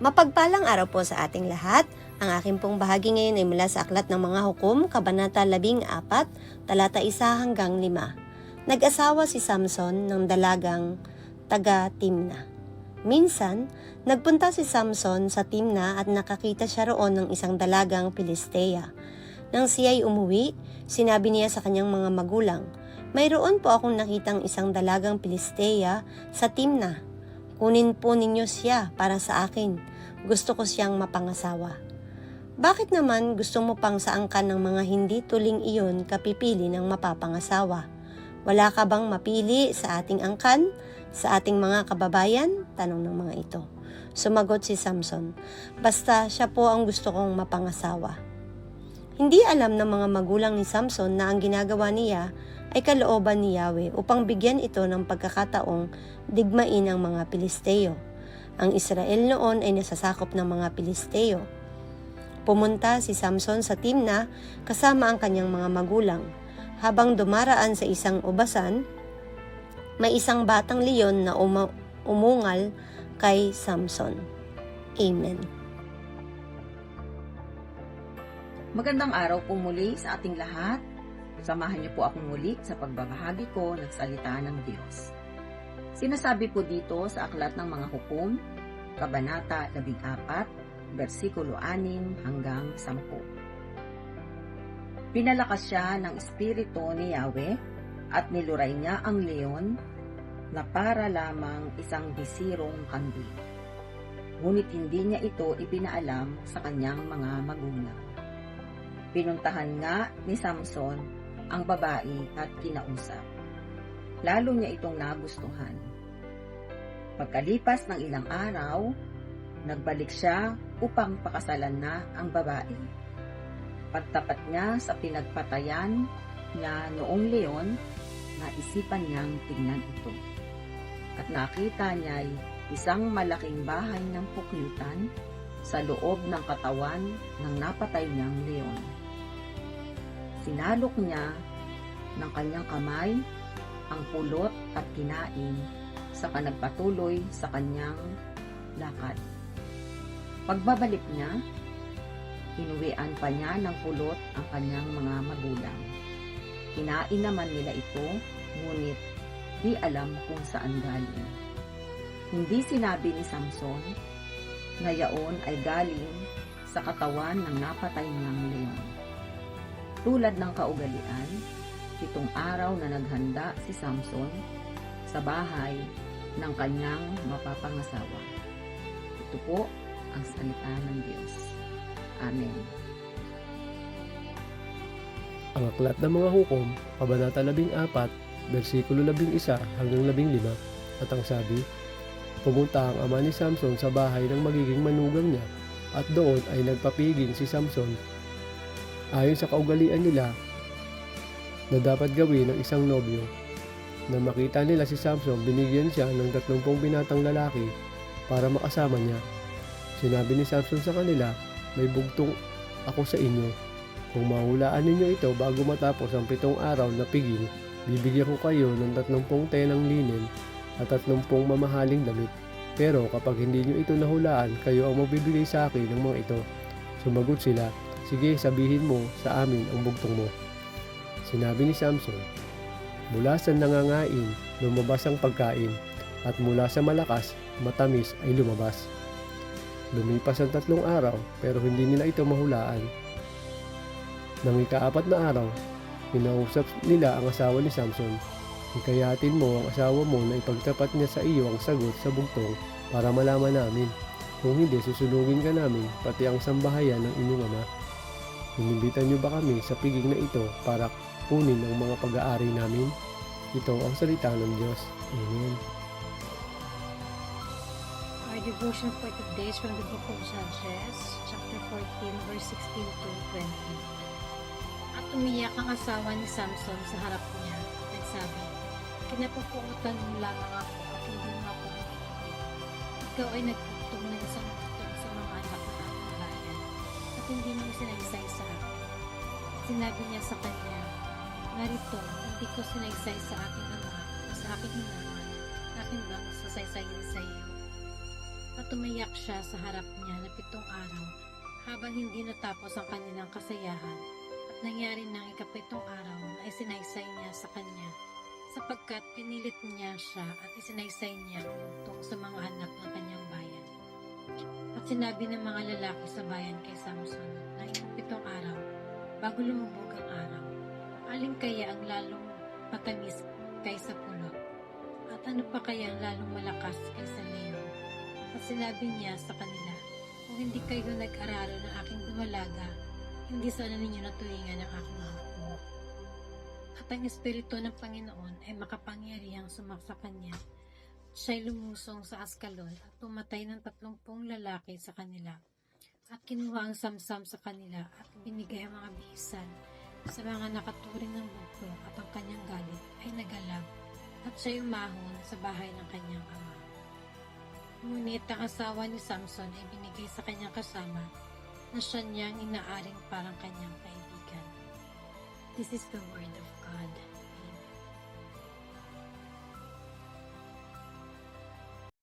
Mapagpalang araw po sa ating lahat. Ang aking pong bahagi ngayon ay mula sa Aklat ng Mga Hukom, Kabanata 14, talata 1 hanggang 5. Nag-asawa si Samson ng dalagang taga Timna. Minsan, nagpunta si Samson sa Timna at nakakita siya roon ng isang dalagang Pilistea. Nang siya'y umuwi, sinabi niya sa kanyang mga magulang, "Mayroon po akong nakitang isang dalagang Pilistea sa Timna. Kunin po ninyo siya para sa akin. Gusto ko siyang mapangasawa." "Bakit naman gusto mo pang saangkan ng mga hindi tuling iyon kapipili ng mapapangasawa? Wala ka bang mapili sa ating angkan, sa ating mga kababayan?" tanong ng mga ito. Sumagot si Samson, "Basta siya po ang gusto kong mapangasawa." Hindi alam ng mga magulang ni Samson na ang ginagawa niya ay kalooban ni Yahweh upang bigyan ito ng pagkakataong digmain ang mga Pilisteo. Ang Israel noon ay nasasakop ng mga Pilisteo. Pumunta si Samson sa Timna kasama ang kanyang mga magulang. Habang dumaraan sa isang ubasan, may isang batang leon na umungal kay Samson. Amen. Magandang araw po muli sa ating lahat. Samahan niyo po akong muli sa pagbabahagi ko ng salita ng Diyos. Sinasabi po dito sa Aklat ng Mga Hukom, Kabanata 14, versikulo 6 hanggang 10. Pinalakas siya ng Espiritu ni Yahweh at niluray niya ang leon na para lamang isang bisirong kandil. Ngunit hindi niya ito ipinaalam sa kanyang mga magulang. Pinuntahan nga ni Samson ang babae at kinausap. Lalo niya itong nagustuhan. Pagkalipas ng ilang araw, nagbalik siya upang pakasalan na ang babae. Pagtapat niya sa pinagpatayan niya noong leon, naisipan niyang tingnan ito. At nakita niya'y isang malaking bahay ng pukyutan sa loob ng katawan ng napatay niyang leon. Sinalok niya ng kanyang kamay ang pulot at kinain, saka nagpatuloy sa kanyang lakad. Pagbabalik niya, inuwian pa niya ng pulot ang kanyang mga magulang. Kinain naman nila ito, ngunit di alam kung saan galing. Hindi sinabi ni Samson na yaon ay galing sa katawan ng napatay niyang leon. Tulad ng kaugalian, 7 araw na naghanda si Samson sa bahay ng kanyang mapapangasawa. Ito po ang salita ng Diyos. Amen. Ang Aklat ng Mga Hukom, Kabanata 14, versikulo 11 hanggang 15, at ang sabi, pumunta ang ama ni Samson sa bahay ng magiging manugang niya, at doon ay nagpapiging si Samson. Ayon sa kaugalian nila na dapat gawin ng isang nobyo. Nang makita nila si Samson, binigyan siya ng 30 binatang lalaki para makasama niya. Sinabi ni Samson sa kanila, "May bugtong ako sa inyo. Kung mahulaan ninyo ito bago matapos ang 7 araw na piging, bibigyan ko kayo ng 30 tenang linen at 30 mamahaling damit. Pero kapag hindi nyo ito nahulaan, kayo ang magbibigay sa akin ng mga ito." Sumagot sila, "Sige, sabihin mo sa amin ang bugtong mo." Sinabi ni Samson, "Mula sa nangangain, lumabas ang pagkain, at mula sa malakas, matamis ay lumabas." Lumipas ang 3 araw, pero hindi nila ito mahulaan. Nang ika-4 na araw, kinausap nila ang asawa ni Samson, "Hikayatin mo ang asawa mo na ipagtapat niya sa iyo ang sagot sa bugtong para malaman namin. Kung hindi, susunugin ka namin, pati ang sambahayan ng inyong ama. Inimbitan niyo ba kami sa piging na ito para kunin ang mga pag-aari namin?" Ito ang salita ng Diyos. Amen. Our devotion for today is from the book of Judges, chapter 14, verse 16 to 20. At umiyak ang asawa ni Samson sa harap niya at nagsabi, "Kinapupuutan mo lamang ako at hindi mo ako nililitin. Ikaw ay nagtugtog ng isang bugtong sa mga anak ng aking bayan at hindi mo sinaysay sa akin." Sinabi niya sa kanya, "Narito, hindi ko sinaysay sa aking ama o sa aking hinaman. Akin bang sasaysayin sa iyo?" at umiyak siya sa harap niya na 7 araw habang hindi natapos ang kanilang kasayahan. At nangyari ng ika-7 araw na isinaysay niya sa kanya sapagkat pinilit niya siya at isinaysay niya tungkol sa mga anak ng kanyang bayan. At sinabi ng mga lalaki sa bayan kay Samson na ika-7 araw bago lumubog ang araw, alin kaya ang lalong matamis kaysa pulot? At ano pa kaya ang lalong malakas kaysa leon? At sinabi niya sa kanila, kung hindi kayo nag-aralo ng aking dumalaga, hindi sana ninyo naturingan ang aking mga hukom. At ang Espiritu ng Panginoon ay makapangyarihang sumaksa kanya. Siya'y lumusong sa Askalon at pumatay ng 30 lalaki sa kanila. At kinuha ang Samsam sa kanila at binigay ang mga bihisan sa mga nakaturing ng bugto at ang kanyang galit ay nagalab at siya'y umahon sa bahay ng kanyang ama. Ngunit ang asawa ni Samson ay binigay sa kanyang kasama na siya niyang inaaring parang kanyang kaibigan. This is the word of God.